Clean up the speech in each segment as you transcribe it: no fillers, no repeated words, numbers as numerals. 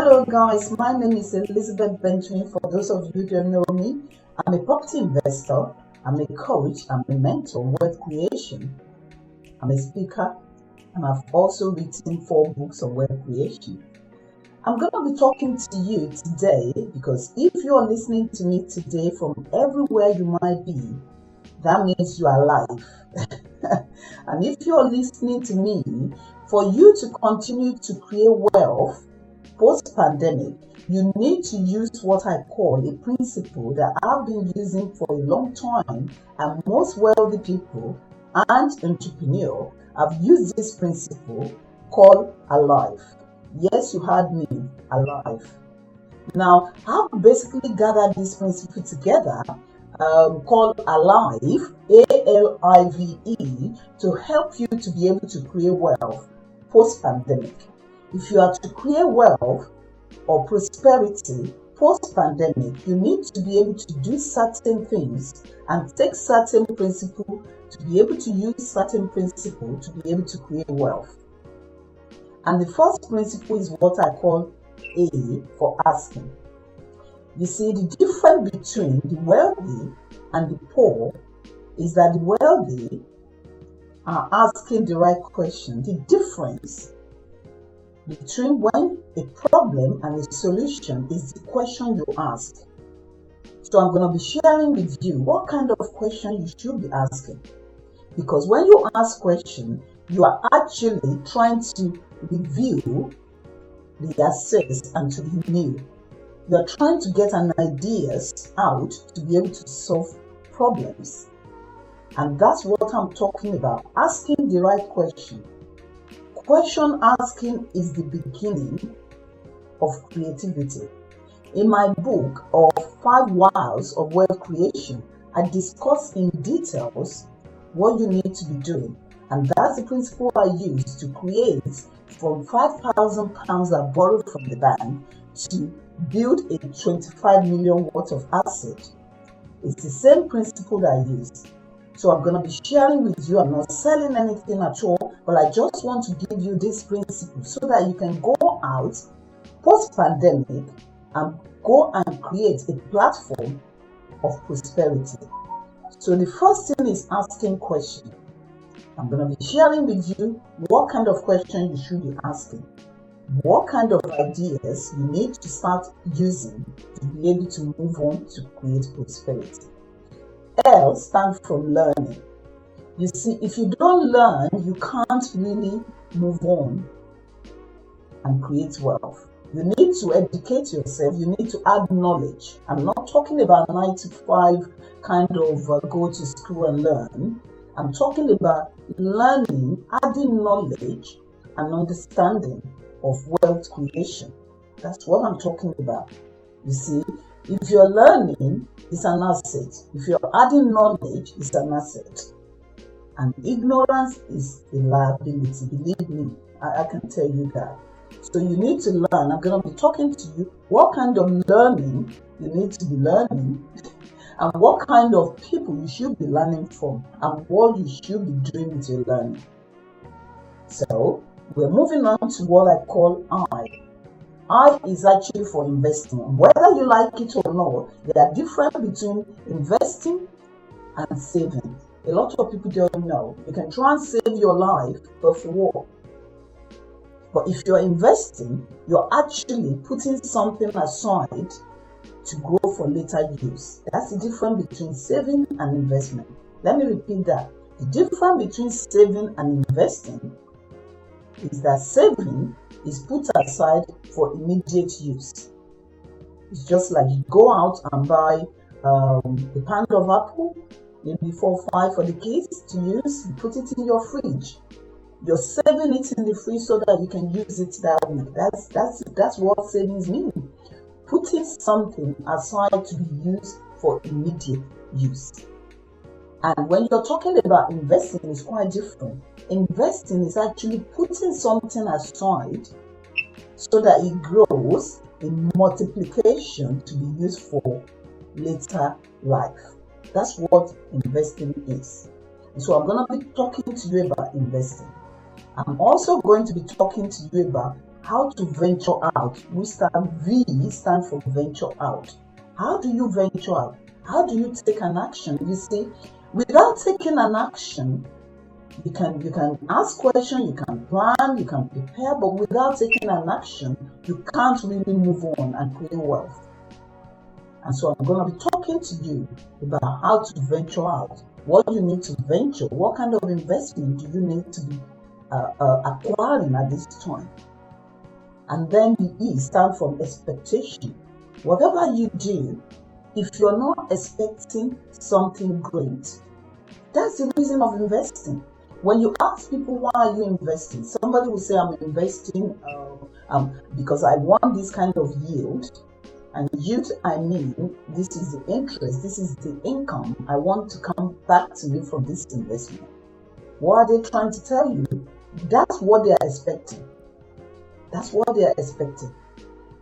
Hello guys, my name is Elizabeth Benjamin. For those of you who don't know me, I'm a property investor, I'm a coach, I'm a mentor, wealth creation, I'm a speaker, and I've also written 4 books on wealth creation. I'm going to be talking to you today because if you're listening to me today from everywhere you might be, that means you are alive. And if you're listening to me, for you to continue to create wealth post-pandemic, you need to use what I call a principle that I've been using for a long time, and most wealthy people and entrepreneurs have used this principle called A.L.I.V.E. Yes, you heard me, A.L.I.V.E. Now, I've basically gathered this principle together called A.L.I.V.E, A.L.I.V.E, to help you to be able to create wealth post-pandemic. If you are to create wealth or prosperity post-pandemic, you need to be able to do certain things and take certain principles to be able to use certain principles to be able to create wealth. And the first principle is what I call A for asking. You see, the difference between the wealthy and the poor is that the wealthy are asking the right question. The difference between when a problem and a solution is the question you ask. So I'm going to be sharing with you what kind of question you should be asking. Because when you ask question, you are actually trying to review the assets and to renew. You're trying to get an ideas out to be able to solve problems. And that's what I'm talking about. Asking the right question. Question asking is the beginning of creativity. In my book of 5 Whys of Wealth Creation, I discuss in details what you need to be doing. And that's the principle I use to create from £5,000 I borrowed from the bank to build a 25 million worth of asset. It's the same principle that I use. So I'm going to be sharing with you. I'm not selling anything at all, but I just want to give you this principle so that you can go out post-pandemic and go and create a platform of prosperity. So the first thing is asking questions. I'm going to be sharing with you what kind of question you should be asking. What kind of ideas you need to start using to be able to move on to create prosperity. L stands for learning. You see, if you don't learn, you can't really move on and create wealth. You need to educate yourself. You need to add knowledge. I'm not talking about 9 to 5 kind of go to school and learn. I'm talking about learning, adding knowledge and understanding of wealth creation. That's what I'm talking about. You see, if you're learning, it's an asset. If you're adding knowledge, it's an asset. And ignorance is a liability. Believe me, I can tell you that. So you need to learn. I'm going to be talking to you what kind of learning you need to be learning and what kind of people you should be learning from and what you should be doing with your learning. So we're moving on to what I call I. I is actually for investing. Whether you like it or not, there are differences between investing and saving. A lot of people don't know. You can try and save your life, but for what? But if you're investing, you're actually putting something aside to grow for later use. That's the difference between saving and investment. Let me repeat that. The difference between saving and investing is that saving is put aside for immediate use. It's just like you go out and buy a pound of apple, maybe 4 or 5 for the kids to use. You put it in your fridge. You're saving it in the fridge so that you can use it that way. That's what savings mean. Putting something aside to be used for immediate use. And when you're talking about investing, it's quite different. Investing is actually putting something aside so that it grows in multiplication to be used for later life. That's what investing is. And so I'm going to be talking to you about investing. I'm also going to be talking to you about how to venture out. We stand V stand for venture out. How do you venture out? How do you take an action? You see, without taking an action, you can ask questions, you can plan, you can prepare, but without taking an action, you can't really move on and create wealth. And so I'm going to be talking to you about how to venture out, what you need to venture, what kind of investment do you need to be acquiring at this time. And then the E stands for expectation. Whatever you do, if you're not expecting something great, that's the reason of investing. When you ask people, why are you investing? Somebody will say, I'm investing because I want this kind of yield. And yield, I mean, this is the interest, this is the income I want to come back to me from this investment. What are they trying to tell you? That's what they are expecting. That's what they are expecting.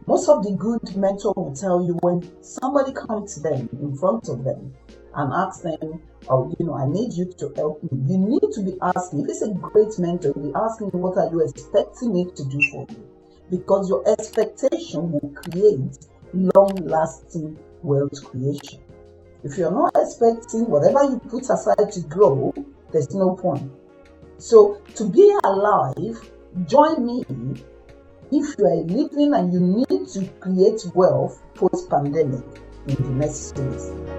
Most of the good mentor will tell you, when somebody comes to them in front of them and asks them, oh, I need you to help me. You need to be asking. If it's a great mentor, you'll be asking, what are you expecting me to do for you? Because your expectation will create long-lasting wealth creation. If you're not expecting whatever you put aside to grow, there's no point. So to be alive, join me if you are living and you need to create wealth post-pandemic in the next series.